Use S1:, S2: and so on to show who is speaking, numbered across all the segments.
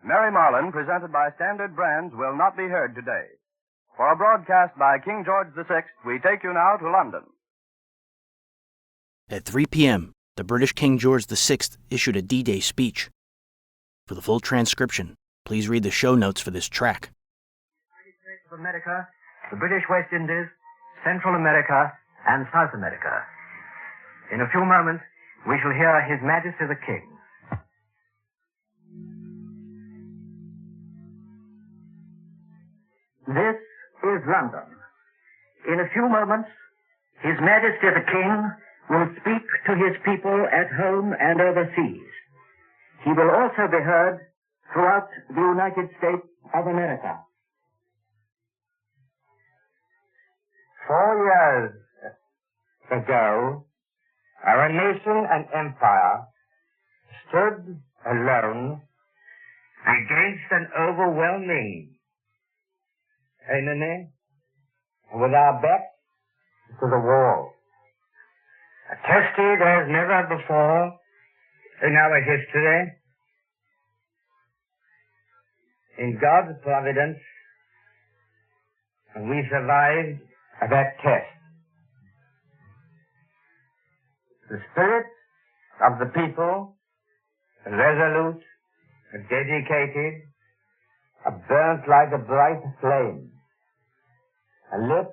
S1: Mary Marlin, presented by Standard Brands, will not be heard today. For a broadcast by King George VI, we take you now to London.
S2: At 3 p.m., the British King George VI issued a D-Day speech. For the full transcription, please read the show notes for this track.
S3: United States of America, the British West Indies, Central America, and South America. In a few moments, we shall hear His Majesty the King. This is London. In a few moments, His Majesty the King will speak to his people at home and overseas. He will also be heard throughout the United States of America.
S4: 4 years ago, our nation and empire stood alone against an overwhelming enemy with our backs to the wall. Tested as never before in our history, in God's providence, we survived that test. The spirit of the people, resolute, dedicated, burnt like a bright flame, lit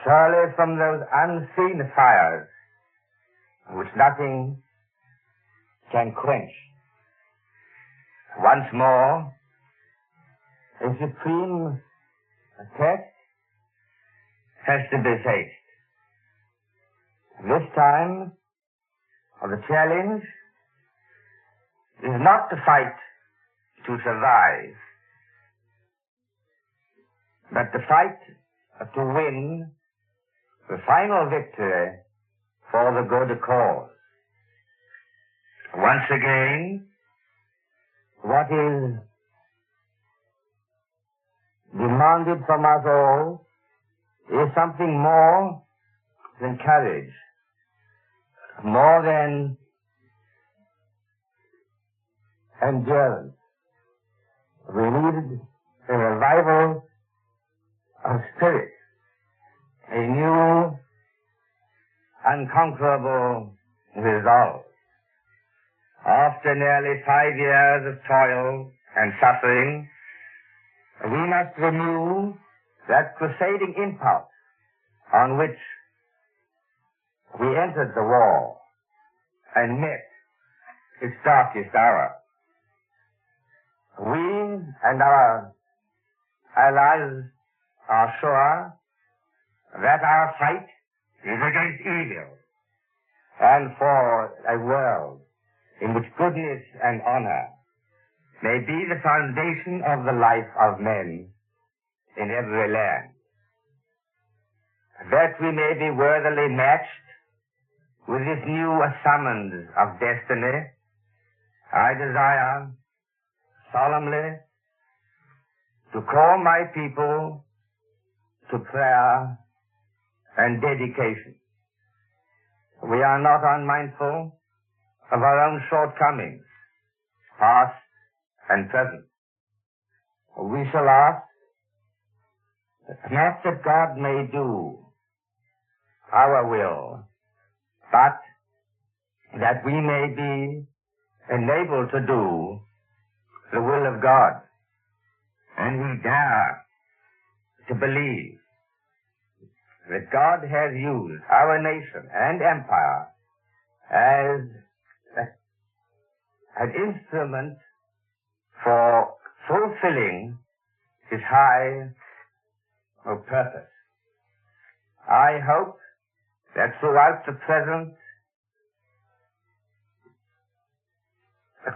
S4: surely from those unseen fires which nothing can quench. Once more, a supreme test has to be faced. This time, the challenge is not to fight to survive, but to fight to win the final victory for the good cause. Once again, what is demanded from us all is something more than courage, more than endurance. We need a revival of spirit, a new, unconquerable resolve. After nearly 5 years of toil and suffering, we must renew that crusading impulse on which we entered the war and met its darkest hour. We and our allies are sure that our fight is against evil and for a world in which goodness and honor may be the foundation of the life of men in every land. That we may be worthily matched with this new summons of destiny, I desire solemnly to call my people to prayer and dedication. We are not unmindful of our own shortcomings, past and present. We shall ask not that God may do our will, but that we may be enabled to do the will of God. And we dare to believe that God has used our nation and empire as an instrument for fulfilling His high purpose. I hope that throughout the present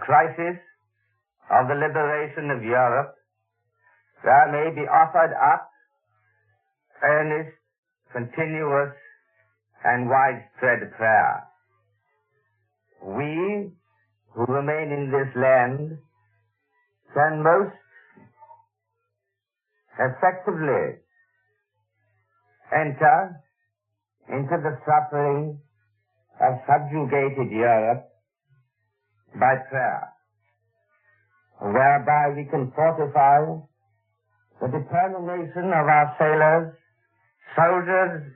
S4: crisis of the liberation of Europe, there may be offered up earnest, continuous, and widespread prayer. We who remain in this land can most effectively enter into the suffering of subjugated Europe by prayer. whereby we can fortify the determination of our sailors, soldiers,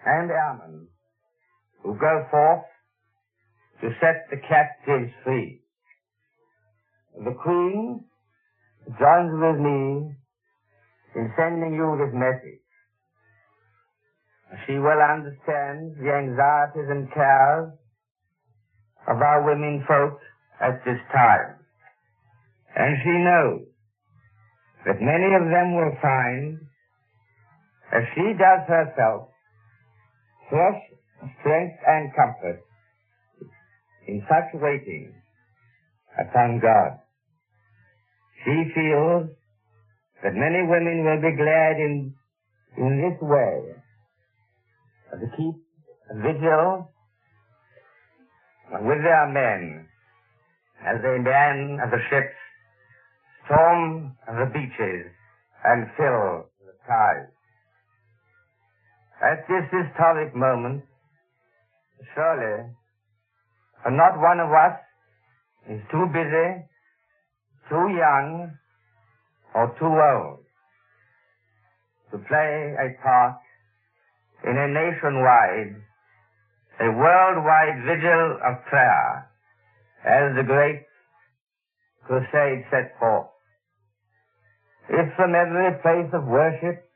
S4: and airmen who go forth to set the captives free. The Queen joins with me in sending you this message. She well understands the anxieties and cares of our women folk at this time. And she knows that many of them will find, as she does herself, fresh strength and comfort in such waiting upon God. She feels that many women will be glad in this way to keep vigil with their men as they man the ships, storm the beaches, and fill the skies. At this historic moment, surely not one of us is too busy, too young, or too old to play a part in a nationwide, a worldwide vigil of prayer as the great crusade set forth. If from every place of worship,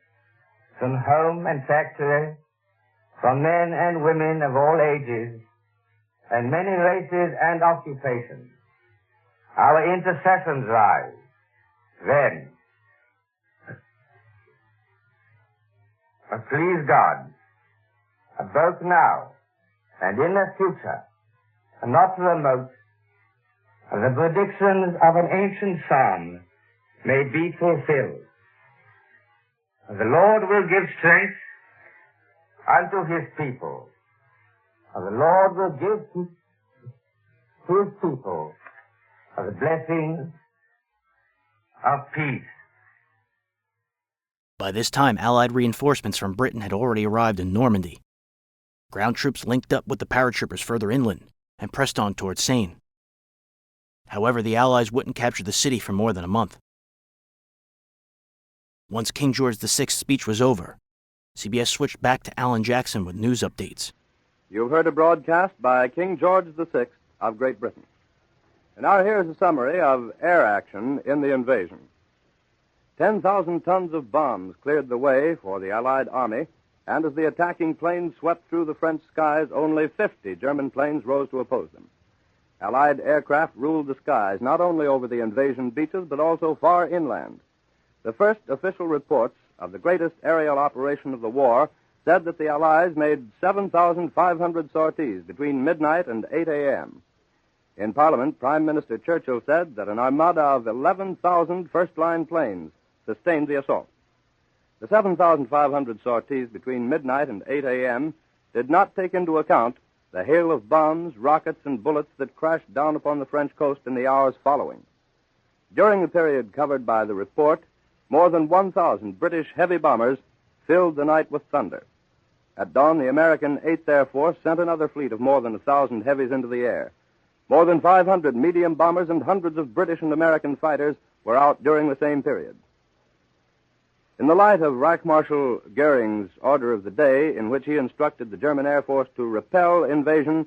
S4: from home and factory, from men and women of all ages, and many races and occupations, our intercessions rise, then, please God, both now and in the future, not remote, the predictions of an ancient psalm may be fulfilled. The Lord will give strength unto his people. The Lord will give to his people the blessing of peace.
S2: By this time, Allied reinforcements from Britain had already arrived in Normandy. Ground troops linked up with the paratroopers further inland and pressed on towards Seine. However, the Allies wouldn't capture the city for more than a month. Once King George VI's speech was over, CBS switched back to Alan Jackson with news updates.
S1: You've heard a broadcast by King George VI of Great Britain. And now here's a summary of air action in the invasion. 10,000 tons of bombs cleared the way for the Allied army, and as the attacking planes swept through the French skies, only 50 German planes rose to oppose them. Allied aircraft ruled the skies, not only over the invasion beaches, but also far inland. The first official reports of the greatest aerial operation of the war said that the Allies made 7,500 sorties between midnight and 8 a.m. In Parliament, Prime Minister Churchill said that an armada of 11,000 first-line planes sustained the assault. The 7,500 sorties between midnight and 8 a.m. did not take into account the hail of bombs, rockets, and bullets that crashed down upon the French coast in the hours following. During the period covered by the report, more than 1,000 British heavy bombers filled the night with thunder. At dawn, the American 8th Air Force sent another fleet of more than 1,000 heavies into the air. More than 500 medium bombers and hundreds of British and American fighters were out during the same period. In the light of Reich Marshal Goering's order of the day, in which he instructed the German Air Force to repel invasion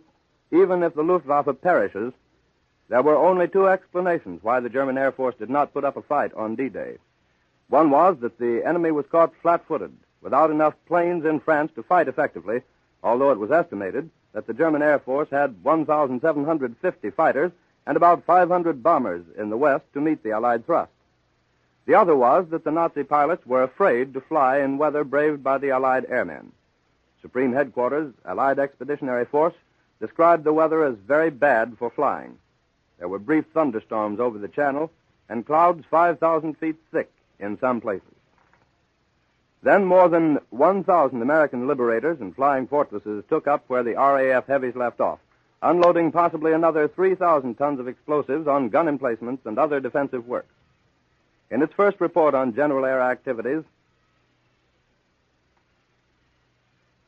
S1: even if the Luftwaffe perishes, there were only two explanations why the German Air Force did not put up a fight on D-Day. One was that the enemy was caught flat-footed, without enough planes in France to fight effectively, although it was estimated that the German Air Force had 1,750 fighters and about 500 bombers in the west to meet the Allied thrust. The other was that the Nazi pilots were afraid to fly in weather braved by the Allied airmen. Supreme Headquarters, Allied Expeditionary Force, described the weather as very bad for flying. There were brief thunderstorms over the Channel and clouds 5,000 feet thick in some places. Then more than 1,000 American liberators and flying fortresses took up where the RAF heavies left off, unloading possibly another 3,000 tons of explosives on gun emplacements and other defensive works. In its first report on general air activities,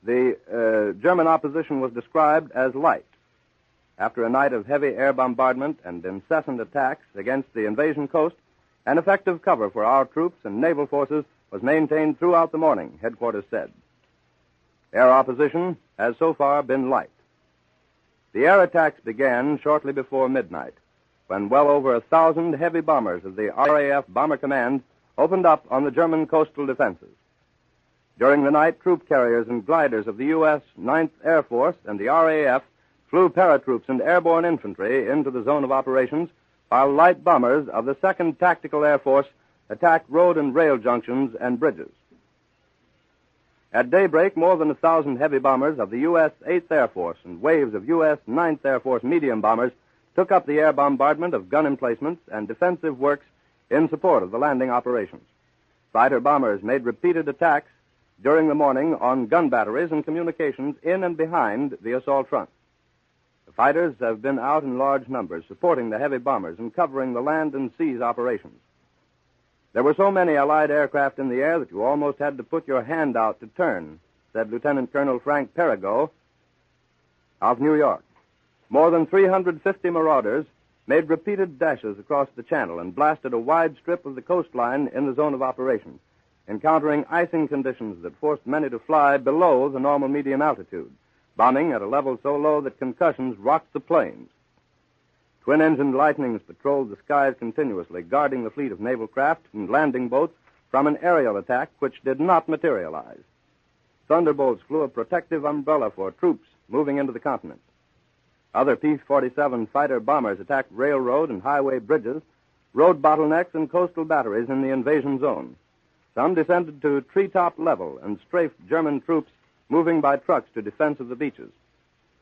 S1: the German opposition was described as light. after a night of heavy air bombardment and incessant attacks against the invasion coast, an effective cover for our troops and naval forces was maintained throughout the morning, headquarters said. Air opposition has so far been light. The air attacks began shortly before midnight, when well over 1,000 heavy bombers of the RAF Bomber Command opened up on the German coastal defenses. During the night, troop carriers and gliders of the U.S. 9th Air Force and the RAF flew paratroops and airborne infantry into the zone of operations, while light bombers of the 2nd Tactical Air Force attacked road and rail junctions and bridges. At daybreak, more than 1,000 heavy bombers of the U.S. 8th Air Force and waves of U.S. 9th Air Force medium bombers took up the air bombardment of gun emplacements and defensive works in support of the landing operations. Fighter bombers made repeated attacks during the morning on gun batteries and communications in and behind the assault front. The fighters have been out in large numbers supporting the heavy bombers and covering the land and seas operations. There were so many Allied aircraft in the air that you almost had to put your hand out to turn, said Lieutenant Colonel Frank Perigo of New York. More than 350 Marauders made repeated dashes across the channel and blasted a wide strip of the coastline in the zone of operations, encountering icing conditions that forced many to fly below the normal medium altitude, bombing at a level so low that concussions rocked the planes. Twin-engined Lightnings patrolled the skies continuously, guarding the fleet of naval craft and landing boats from an aerial attack which did not materialize. Thunderbolts flew a protective umbrella for troops moving into the continent. Other P-47 fighter bombers attacked railroad and highway bridges, road bottlenecks, and coastal batteries in the invasion zone. Some descended to treetop level and strafed German troops moving by trucks to defense of the beaches.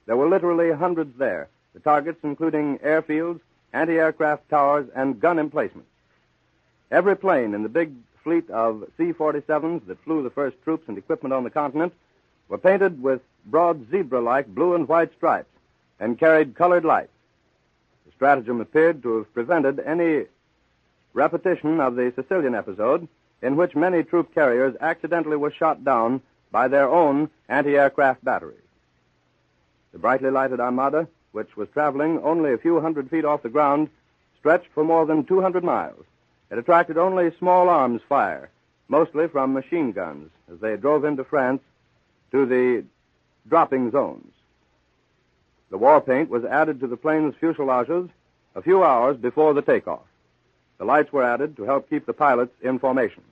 S1: There were literally hundreds there, the targets including airfields, anti-aircraft towers, and gun emplacements. Every plane in the big fleet of C-47s that flew the first troops and equipment on the continent were painted with broad zebra-like blue and white stripes and carried colored lights. The stratagem appeared to have prevented any repetition of the Sicilian episode, in which many troop carriers accidentally were shot down by their own anti-aircraft batteries. The brightly lighted armada, which was traveling only a few hundred feet off the ground, stretched for more than 200 miles. It attracted only small arms fire, mostly from machine guns, as they drove into France to the dropping zones. The war paint was added to the plane's fuselages a few hours before the takeoff. The lights were added to help keep the pilots in formation.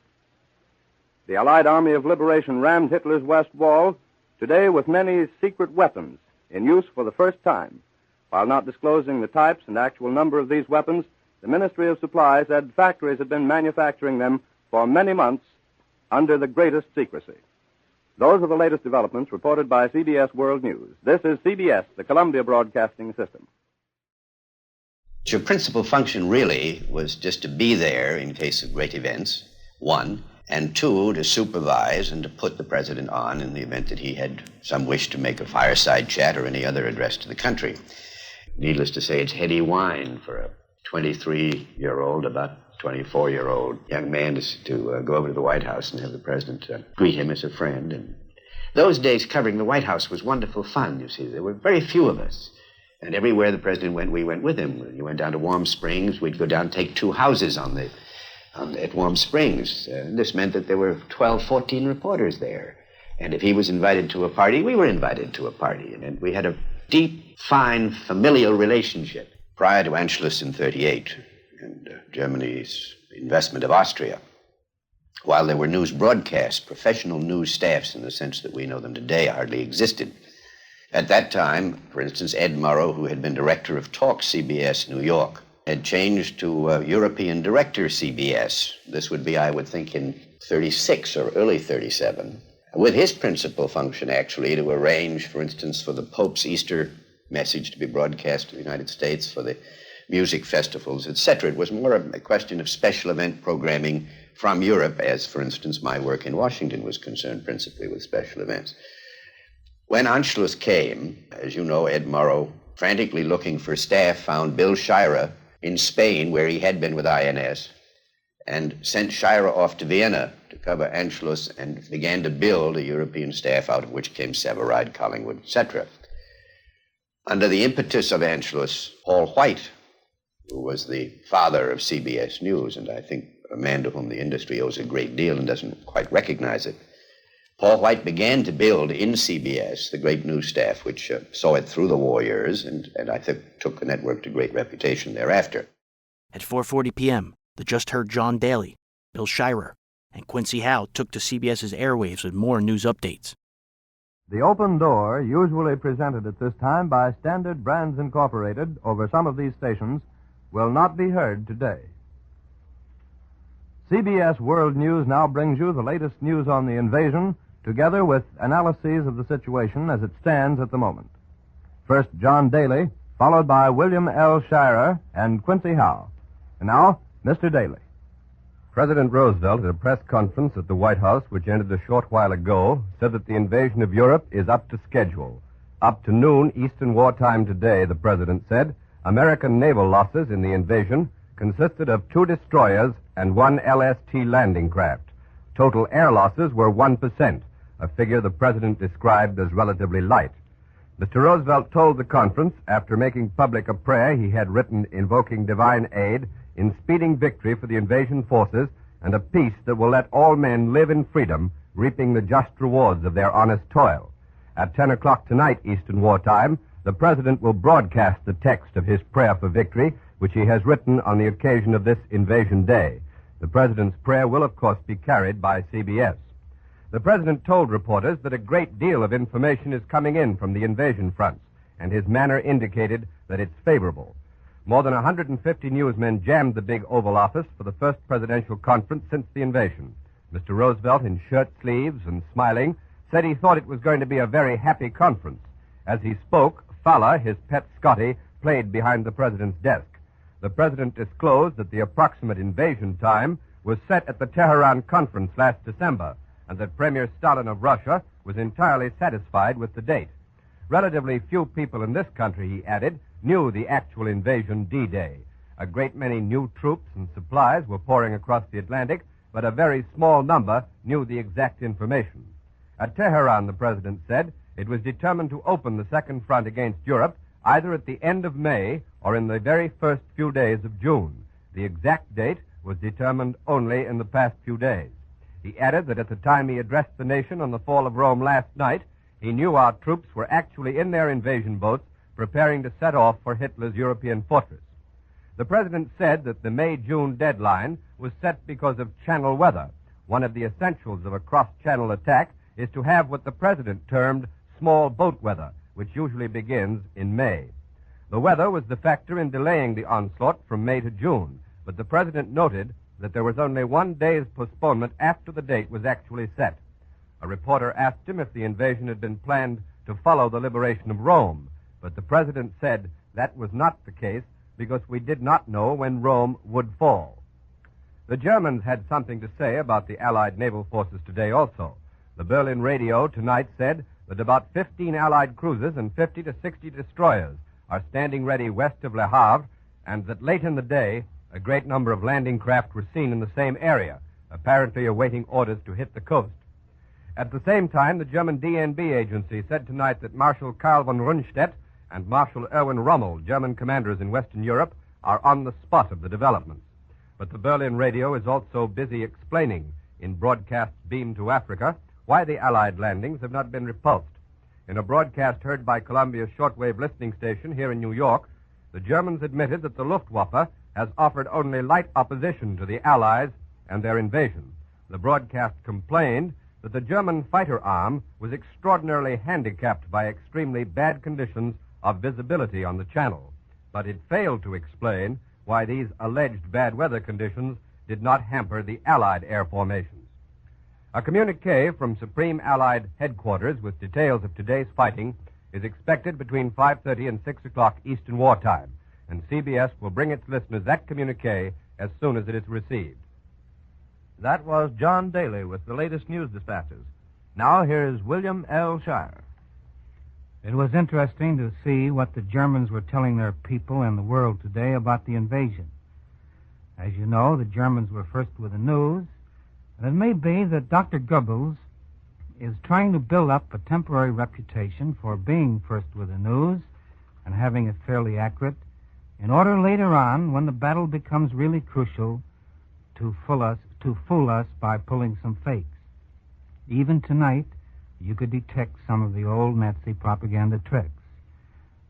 S1: The Allied Army of Liberation rammed Hitler's West Wall today with many secret weapons in use for the first time. While not disclosing the types and actual number of these weapons, the Ministry of Supply said factories had been manufacturing them for many months under the greatest secrecy. Those are the latest developments reported by CBS World News. This is CBS, the Columbia Broadcasting System.
S5: Your principal function really was just to be there in case of great events, one, and two, to supervise and to put the president on in the event that he had some wish to make a fireside chat or any other address to the country. Needless to say, it's heady wine for a 23-year-old, about 24-year-old young man to go over to the White House and have the president greet him as a friend. And those days covering the White House was wonderful fun, you see. There were very few of us. And everywhere the president went, we went with him. When he went down to Warm Springs, we'd go down and take 2 houses at Warm Springs. This meant that there were 12, 14 reporters there. And if he was invited to a party, we were invited to a party. And we had a deep, fine, familial relationship. Prior to Anschluss in 1938 and Germany's investment of Austria, while there were news broadcasts, professional news staffs in the sense that we know them today hardly existed. At that time, for instance, Ed Murrow, who had been director of Talk CBS New York, had changed to European director CBS. This would be, I would think, in 1936 or early 1937, with his principal function, actually, to arrange, for instance, for the Pope's Easter message to be broadcast to the United States, for the music festivals, etc. It was more a question of special event programming from Europe, as, for instance, my work in Washington was concerned principally with special events. When Anschluss came, as you know, Ed Murrow, frantically looking for staff, found Bill Shira in Spain, where he had been with INS, and sent Shira off to Vienna to cover Anschluss and began to build a European staff, out of which came Severide, Collingwood, etc. Under the impetus of Anschluss, Paul White, who was the father of CBS News, and I think a man to whom the industry owes a great deal and doesn't quite recognize it, Paul White began to build in CBS the great news staff, which saw it through the war years, and I think took the network to great reputation thereafter.
S2: At 4:40 p.m., the just-heard John Daly, Bill Shirer, and Quincy Howe took to CBS's airwaves with more news updates.
S1: The open door, usually presented at this time by Standard Brands Incorporated over some of these stations, will not be heard today. CBS World News now brings you the latest news on the invasion, together with analyses of the situation as it stands at the moment. First, John Daly, followed by William L. Shirer and Quincy Howe. And now, Mr. Daly.
S6: President Roosevelt, at a press conference at the White House, which ended a short while ago, said that the invasion of Europe is up to schedule. Up to noon Eastern wartime today, the president said, American naval losses in the invasion consisted of 2 destroyers and 1 LST landing craft. Total air losses were 1%, a figure the president described as relatively light. Mr. Roosevelt told the conference, after making public a prayer he had written invoking divine aid in speeding victory for the invasion forces and a peace that will let all men live in freedom, reaping the just rewards of their honest toil. At 10 o'clock tonight, Eastern wartime, the president will broadcast the text of his prayer for victory, which he has written on the occasion of this invasion day. The president's prayer will, of course, be carried by CBS. The president told reporters that a great deal of information is coming in from the invasion fronts, and his manner indicated that it's favorable. More than 150 newsmen jammed the big Oval Office for the first presidential conference since the invasion. Mr. Roosevelt, in shirt sleeves and smiling, said he thought it was going to be a very happy conference. As he spoke, Fowler, his pet Scotty, played behind the president's desk. The president disclosed that the approximate invasion time was set at the Tehran conference last December, and that Premier Stalin of Russia was entirely satisfied with the date. Relatively few people in this country, he added, knew the actual invasion D-Day. A great many new troops and supplies were pouring across the Atlantic, but a very small number knew the exact information. At Tehran, the president said, it was determined to open the second front against Europe either at the end of May or in the very first few days of June. The exact date was determined only in the past few days. He added that at the time he addressed the nation on the fall of Rome last night, he knew our troops were actually in their invasion boats preparing to set off for Hitler's European fortress. The president said that the May-June deadline was set because of channel weather. One of the essentials of a cross-channel attack is to have what the president termed small boat weather, which usually begins in May. The weather was the factor in delaying the onslaught from May to June, but the president noted that there was only 1 day's postponement after the date was actually set. A reporter asked him if the invasion had been planned to follow the liberation of Rome, but the president said that was not the case because we did not know when Rome would fall. The Germans had something to say about the Allied naval forces today also. The Berlin radio tonight said that about 15 Allied cruisers and 50 to 60 destroyers are standing ready west of Le Havre, and that late in the day, a great number of landing craft were seen in the same area, apparently awaiting orders to hit the coast. At the same time, the German DNB agency said tonight that Marshal Karl von Rundstedt and Marshal Erwin Rommel, German commanders in Western Europe, are on the spot of the developments. But the Berlin radio is also busy explaining, in broadcasts beamed to Africa, why the Allied landings have not been repulsed. In a broadcast heard by Columbia's shortwave listening station here in New York, the Germans admitted that the Luftwaffe has offered only light opposition to the Allies and their invasion. The broadcast complained that the German fighter arm was extraordinarily handicapped by extremely bad conditions of visibility on the channel, but it failed to explain why these alleged bad weather conditions did not hamper the Allied air formations. A communique from Supreme Allied Headquarters with details of today's fighting is expected between 5:30 and 6 o'clock Eastern Wartime, and CBS will bring its listeners that communique as soon as it is received.
S1: That was John Daly with the latest news dispatches. Now here's William L. Shirer.
S7: It was interesting to see what the Germans were telling their people and the world today about the invasion. As you know, the Germans were first with the news, and it may be that Dr. Goebbels is trying to build up a temporary reputation for being first with the news and having it fairly accurate, in order later on, when the battle becomes really crucial, to fool us by pulling some fakes. Even tonight, you could detect some of the old Nazi propaganda tricks.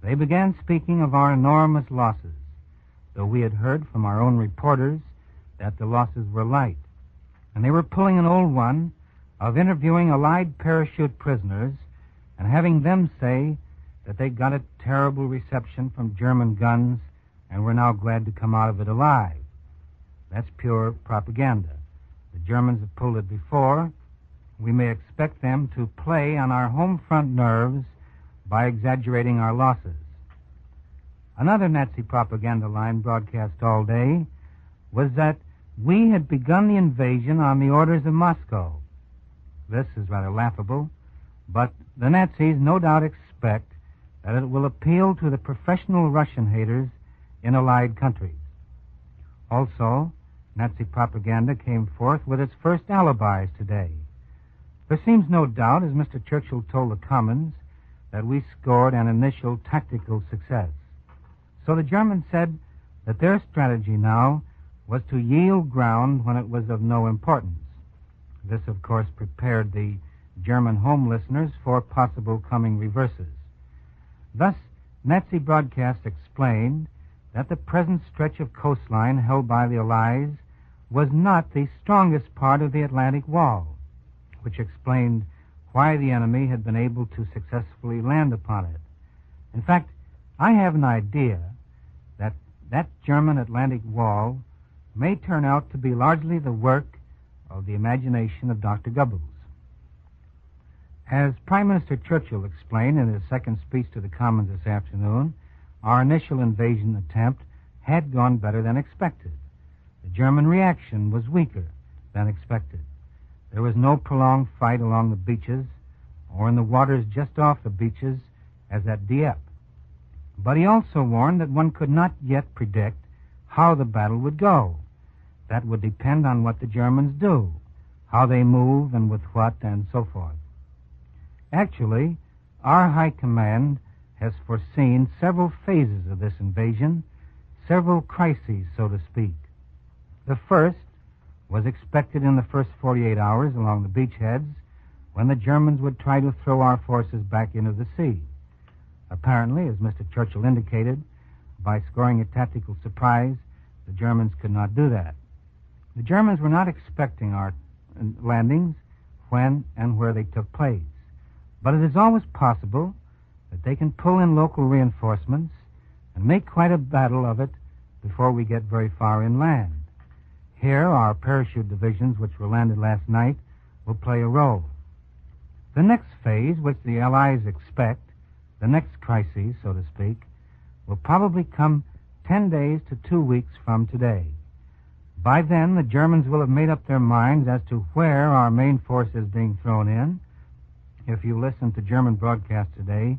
S7: They began speaking of our enormous losses, though we had heard from our own reporters that the losses were light. And they were pulling an old one of interviewing Allied parachute prisoners and having them say that they got a terrible reception from German guns and were now glad to come out of it alive. That's pure propaganda. The Germans have pulled it before. We may expect them to play on our home front nerves by exaggerating our losses. Another Nazi propaganda line broadcast all day was that we had begun the invasion on the orders of Moscow. This is rather laughable, but the Nazis no doubt expect that it will appeal to the professional Russian haters in Allied countries. Also, Nazi propaganda came forth with its first alibis today. There seems no doubt, as Mr. Churchill told the Commons, that we scored an initial tactical success. So the Germans said that their strategy now was to yield ground when it was of no importance. This, of course, prepared the German home listeners for possible coming reverses. Thus, Nazi broadcasts explained that the present stretch of coastline held by the Allies was not the strongest part of the Atlantic Wall, which explained why the enemy had been able to successfully land upon it. In fact, I have an idea that that German Atlantic Wall may turn out to be largely the work of the imagination of Dr. Goebbels. As Prime Minister Churchill explained in his second speech to the Commons this afternoon, our initial invasion attempt had gone better than expected. The German reaction was weaker than expected. There was no prolonged fight along the beaches or in the waters just off the beaches as at Dieppe. But he also warned that one could not yet predict how the battle would go. That would depend on what the Germans do, how they move and with what, and so forth. Actually, our High Command has foreseen several phases of this invasion, several crises, so to speak. The first was expected in the first 48 hours along the beachheads, when the Germans would try to throw our forces back into the sea. Apparently, as Mr. Churchill indicated, by scoring a tactical surprise, the Germans could not do that. The Germans were not expecting our landings when and where they took place. But it is always possible that they can pull in local reinforcements and make quite a battle of it before we get very far inland. Here, our parachute divisions, which were landed last night, will play a role. The next phase, which the Allies expect, the next crisis, so to speak, will probably come 10 days to 2 weeks from today. By then, the Germans will have made up their minds as to where our main force is being thrown in. If you listened to German broadcasts today,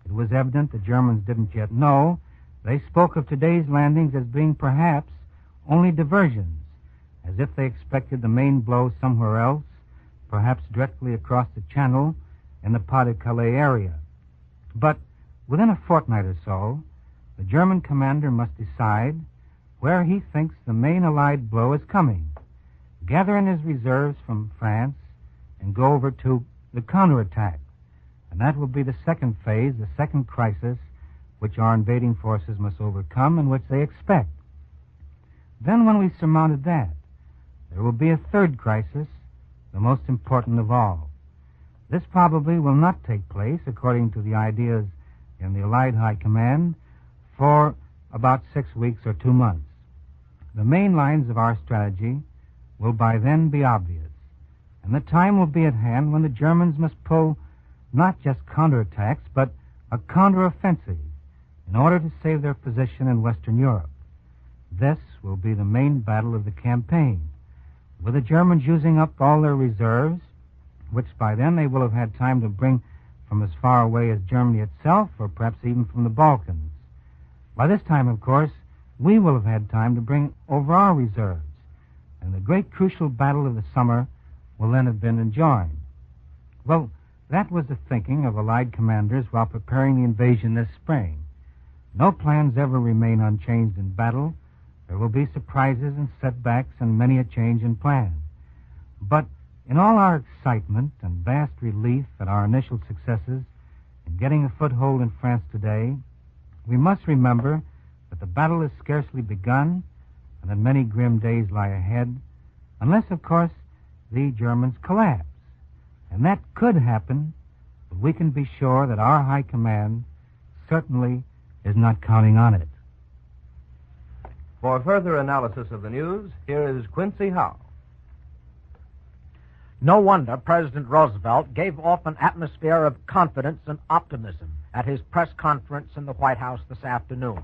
S7: it was evident the Germans didn't yet know. They spoke of today's landings as being perhaps only diversions, as if they expected the main blow somewhere else, perhaps directly across the channel in the Pas-de-Calais area. But within a fortnight or so, the German commander must decide where he thinks the main Allied blow is coming, gather in his reserves from France, and go over to the counterattack. And that will be the second phase, the second crisis, which our invading forces must overcome and which they expect. Then when we've surmounted that, there will be a third crisis, the most important of all. This probably will not take place, according to the ideas in the Allied High Command, for about 6 weeks or 2 months. The main lines of our strategy will by then be obvious, and the time will be at hand when the Germans must pull not just counterattacks, but a counteroffensive in order to save their position in Western Europe. This will be the main battle of the campaign, with the Germans using up all their reserves, which by then they will have had time to bring from as far away as Germany itself, or perhaps even from the Balkans. By this time, of course, we will have had time to bring over our reserves, and the great crucial battle of the summer will then have been enjoined. Well, that was the thinking of Allied commanders while preparing the invasion this spring. No plans ever remain unchanged in battle. There will be surprises and setbacks and many a change in plan. But in all our excitement and vast relief at our initial successes in getting a foothold in France today, we must remember that the battle is scarcely begun and that many grim days lie ahead, unless, of course, the Germans collapse. And that could happen, but we can be sure that our high command certainly is not counting on it.
S6: For further analysis of the news, here is Quincy Howe.
S8: No wonder President Roosevelt gave off an atmosphere of confidence and optimism at his press conference in the White House this afternoon.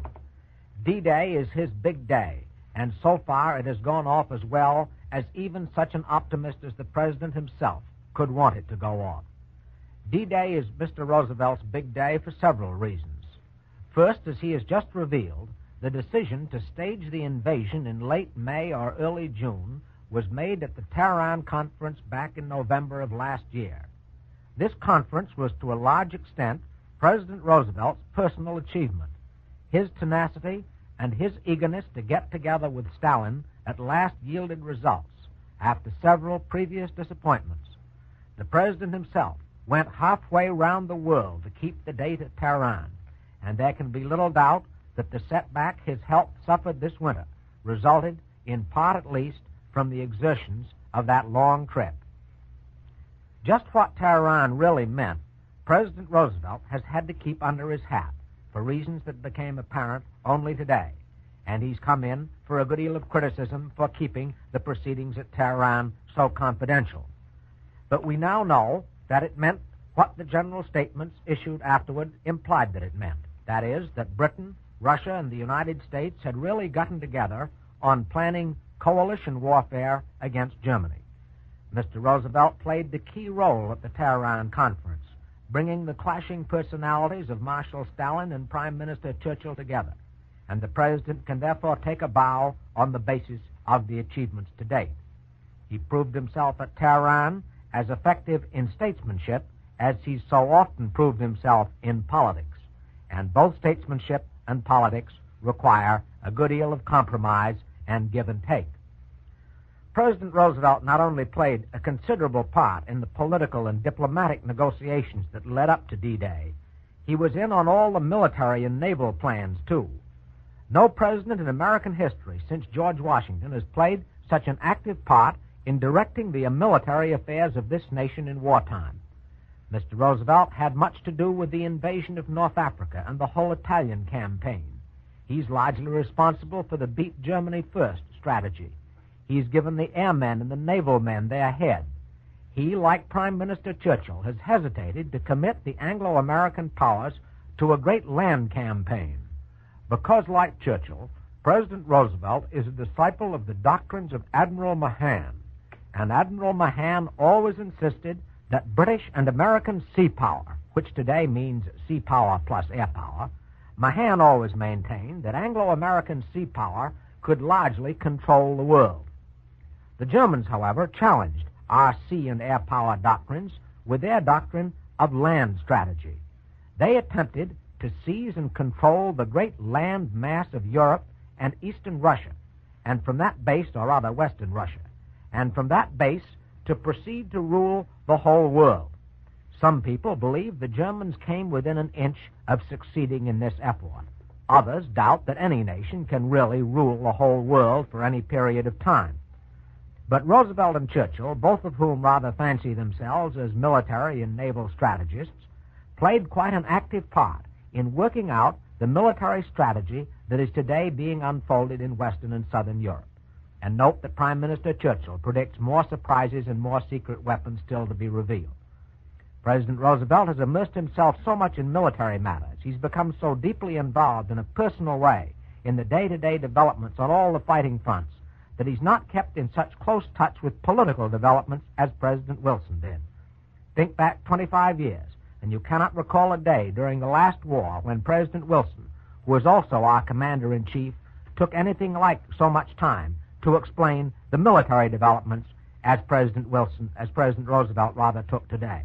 S8: D-Day is his big day, and so far it has gone off as well as even such an optimist as the President himself could want it to go off. D-Day is Mr. Roosevelt's big day for several reasons. First, as he has just revealed, the decision to stage the invasion in late May or early June was made at the Tehran Conference back in November of last year. This conference was to a large extent President Roosevelt's personal achievement. His tenacity and his eagerness to get together with Stalin at last yielded results after several previous disappointments. The President himself went halfway round the world to keep the date at Tehran, and there can be little doubt that the setback his health suffered this winter resulted, in part at least, from the exertions of that long trip. Just what Tehran really meant, President Roosevelt has had to keep under his hat for reasons that became apparent only today, and he's come in for a good deal of criticism for keeping the proceedings at Tehran so confidential. But we now know that it meant what the general statements issued afterward implied that it meant. That is, that Britain, Russia, and the United States had really gotten together on planning coalition warfare against Germany. Mr. Roosevelt played the key role at the Tehran Conference, bringing the clashing personalities of Marshal Stalin and Prime Minister Churchill together, and the President can therefore take a bow on the basis of the achievements to date. He proved himself at Tehran as effective in statesmanship as he's so often proved himself in politics, and both statesmanship and politics require a good deal of compromise and give and take. President Roosevelt not only played a considerable part in the political and diplomatic negotiations that led up to D-Day, he was in on all the military and naval plans, too. No president in American history since George Washington has played such an active part in directing the military affairs of this nation in wartime. Mr. Roosevelt had much to do with the invasion of North Africa and the whole Italian campaign. He's largely responsible for the Beat Germany First strategy. He's given the airmen and the naval men their head. He, like Prime Minister Churchill, has hesitated to commit the Anglo-American powers to a great land campaign. Because, like Churchill, President Roosevelt is a disciple of the doctrines of Admiral Mahan, and Admiral Mahan always insisted that British and American sea power, which today means sea power plus air power, Mahan always maintained that Anglo-American sea power could largely control the world. The Germans, however, challenged our sea and air power doctrines with their doctrine of land strategy. They attempted to seize and control the great land mass of Europe and eastern Russia, and from that base, or rather western Russia, and from that base to proceed to rule the whole world. Some people believe the Germans came within an inch of succeeding in this effort. Others doubt that any nation can really rule the whole world for any period of time. But Roosevelt and Churchill, both of whom rather fancy themselves as military and naval strategists, played quite an active part in working out the military strategy that is today being unfolded in Western and Southern Europe. And note that Prime Minister Churchill predicts more surprises and more secret weapons still to be revealed. President Roosevelt has immersed himself so much in military matters, he's become so deeply involved in a personal way in the day-to-day developments on all the fighting fronts, that he's not kept in such close touch with political developments as President Wilson did. Think back 25 years, and you cannot recall a day during the last war when President Wilson, who was also our commander-in-chief, took anything like so much time to explain the military developments as President Roosevelt rather took today.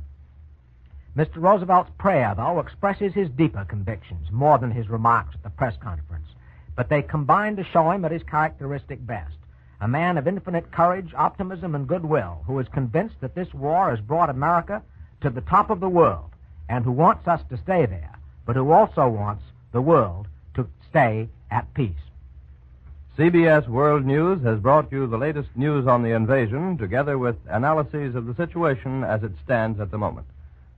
S8: Mr. Roosevelt's prayer, though, expresses his deeper convictions more than his remarks at the press conference, but they combine to show him at his characteristic best, a man of infinite courage, optimism, and goodwill, who is convinced that this war has brought America to the top of the world, and who wants us to stay there, but who also wants the world to stay at peace.
S6: CBS World News has brought you the latest news on the invasion, together with analyses of the situation as it stands at the moment.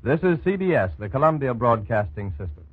S6: This is CBS, the Columbia Broadcasting System.